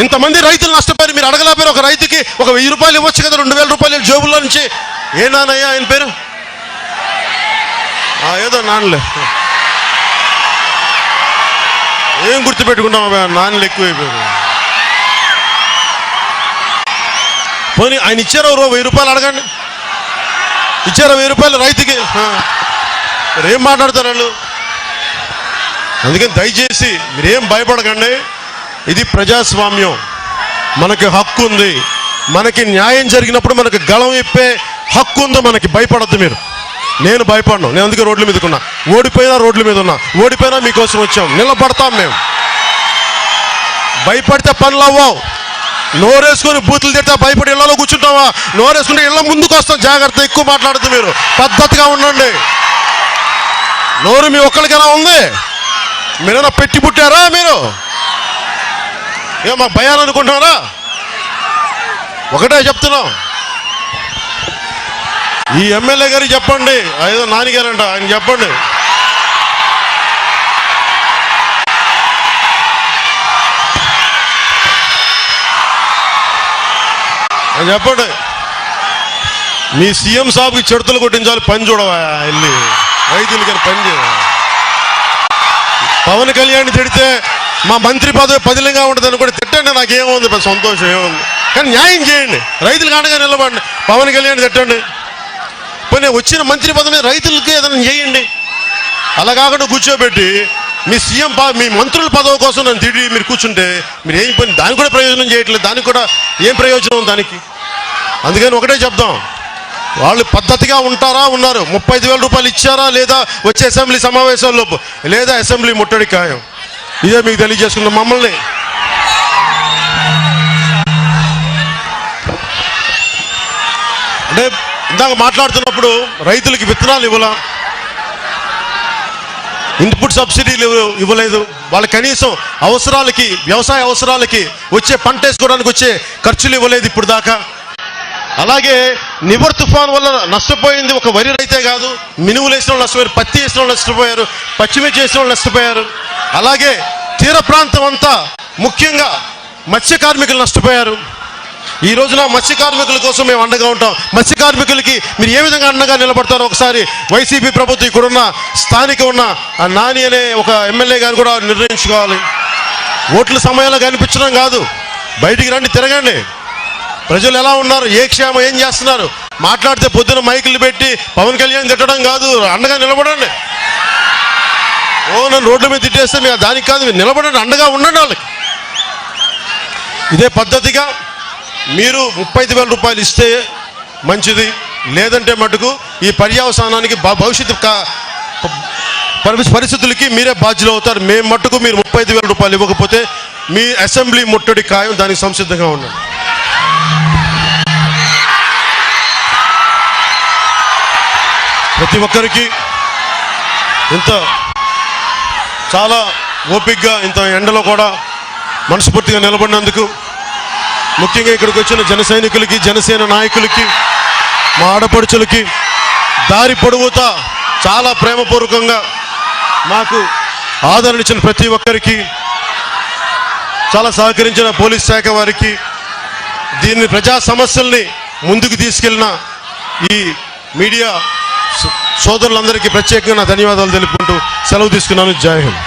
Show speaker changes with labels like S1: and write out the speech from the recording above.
S1: ఇంతమంది రైతులు నష్టపోయారు, మీరు అడగలేపారు. ఒక రైతుకి ఒక 1000 రూపాయలు ఇవ్వచ్చు కదా, 2000 రూపాయలు జేబుల్లో నుంచి. ఏ నాన్నయ్య ఆయన పేరు? ఏదో నాన్నలే, ఏం గుర్తుపెట్టుకున్నాం, నాన్నలు ఎక్కువైపోయారు. పోనీ ఆయన ఇచ్చారో 1000 రూపాయలు అడగండి, ఇచ్చారో 1000 రూపాయలు రైతుకి. మరి ఏం మాట్లాడతారు వాళ్ళు? అందుకని దయచేసి మీరేం భయపడకండి. ఇది ప్రజాస్వామ్యం, మనకి హక్కు ఉంది. మనకి న్యాయం జరిగినప్పుడు మనకి గళం ఇప్పే హక్కు ఉంది మనకి. భయపడద్దు మీరు. నేను భయపడను, నేను అందుకే రోడ్ల మీదకి ఉన్నా. ఓడిపోయినా రోడ్ల మీద ఉన్నా, ఓడిపోయినా మీకోసం వచ్చాం, నిలబడతాం మేము. భయపడితే పనులు అవ్వవు. నోరేసుకొని బూతులు తిట్టా భయపడి ఇళ్లలో కూర్చుంటావా? నోరేసుకుంటే ఇళ్ల ముందుకు వస్తాం. జాగ్రత్త, ఎక్కువ మాట్లాడద్దు మీరు, పద్ధతిగా ఉండండి. నోరు మీ ఒక్కరికైనా ఉంది? మీరైనా పెట్టి పుట్టారా? మీరు మాకు భయాలనుకుంటున్నారా? ఒకటే చెప్తున్నాం, ఈ ఎమ్మెల్యే గారికి చెప్పండి, ఏదో నాన్నగారంట, ఆయన చెప్పండి. ఆయన చెప్పండి, మీ సీఎం సాబ్కి చెడుతలు కొట్టించాలి, పని చూడవా వెళ్ళి రైతులకి పని చేయ. పవన్ కళ్యాణ్ తిడితే మా మంత్రి పదవి పదిలంగా ఉంటుంది అని కూడా తిట్టండి, నాకేముంది, సంతోషం ఏముంది. కానీ న్యాయం చేయండి, రైతులకు అండగా నిలబడండి. పవన్ కళ్యాణ్ తిట్టండి, పోనీ వచ్చిన మంత్రి పదవి రైతులకి ఏదైనా చేయండి. అలా కాకుండా కూర్చోబెట్టి మీ సీఎం మీ మంత్రుల పదవి కోసం నన్ను తిరిగి మీరు కూర్చుంటే మీరు ఏం పని, దానికి కూడా ప్రయోజనం చేయట్లేదు. దానికి కూడా ఏం ప్రయోజనం దానికి? అందుకని ఒకటే చెప్దాం, వాళ్ళు పద్ధతిగా ఉంటారా? ఉన్నారు. 35,000 రూపాయలు ఇచ్చారా లేదా? వచ్చే అసెంబ్లీ సమావేశాల్లోపు, లేదా అసెంబ్లీ ముట్టడి ఖాయం. ఇదే మీకు తెలియజేసుకున్నాం. మమ్మల్ని అంటే ఇందాక మాట్లాడుతున్నప్పుడు రైతులకి విత్తనాలు ఇవ్వాల, ఇన్పుట్ సబ్సిడీలు ఇవ్వలేదు, వాళ్ళ కనీసం అవసరాలకి, వ్యవసాయ అవసరాలకి వచ్చే పంట వేసుకోవడానికి వచ్చే ఖర్చులు ఇవ్వలేదు ఇప్పుడు దాకా. అలాగే నివర్ తుఫాన్ వల్ల నష్టపోయింది ఒక వరి రైతే కాదు, మినుములు వేసిన వాళ్ళు నష్టపోయారు, పత్తి వేసిన వాళ్ళు నష్టపోయారు, పచ్చిమిర్చి వేసిన వాళ్ళు నష్టపోయారు. అలాగే తీర ప్రాంతం అంతా ముఖ్యంగా మత్స్య కార్మికులు నష్టపోయారు. ఈ రోజున మత్స్య కార్మికుల కోసం మేము అండగా ఉంటాం. మత్స్య కార్మికులకి మీరు ఏ విధంగా అండగా నిలబడతారో ఒకసారి వైసీపీ ప్రభుత్వం ఇక్కడున్న స్థానిక ఉన్న నాని అనే ఒక ఎమ్మెల్యే గారు కూడా నిర్ణయించుకోవాలి. ఓట్ల సమయంలో కనిపించడం కాదు, బయటికి రండి, తిరగండి. ప్రజలు ఎలా ఉన్నారు, ఏ క్షేమం, ఏం చేస్తున్నారు మాట్లాడితే పొద్దున మైకులు పెట్టి పవన్ కళ్యాణ్ తిట్టడం కాదు, అండగా నిలబడండి. నన్ను రోడ్ల మీద తిట్టేస్తే మీరు దానికి కాదు, మీరు నిలబడండి, అండగా ఉండండి వాళ్ళకి. ఇదే పద్ధతిగా మీరు 35,000 రూపాయలు ఇస్తే మంచిది, లేదంటే మటుకు ఈ పర్యవసానానికి భవిష్యత్తు పరిస్థితులకి మీరే బాధ్యులు అవుతారు. మేము మట్టుకు మీరు 35,000 రూపాయలు ఇవ్వకపోతే మీ అసెంబ్లీ ముట్టడి ఖాయం, దానికి సంసిద్ధంగా ఉండండి. ప్రతి ఒక్కరికి ఇంత చాలా ఓపికగా ఇంత ఎండలో కూడా మనస్ఫూర్తిగా నిలబడినందుకు, ముఖ్యంగా ఇక్కడికి వచ్చిన జన సైనికులకి, జనసేన నాయకులకి, మా ఆడపడుచులకి, దారి పొడవుతా చాలా ప్రేమపూర్వకంగా మాకు ఆదరణ ఇచ్చిన ప్రతి ఒక్కరికి, చాలా సహకరించిన పోలీస్ శాఖ వారికి, దీన్ని ప్రజా సమస్యల్ని ముందుకు తీసుకెళ్లిన ఈ మీడియా సోదరులందరికీ ప్రత్యేకంగా నా ధన్యవాదాలు తెలుపుకుంటూ సెలవు తీసుకున్నాను. జై హింద్.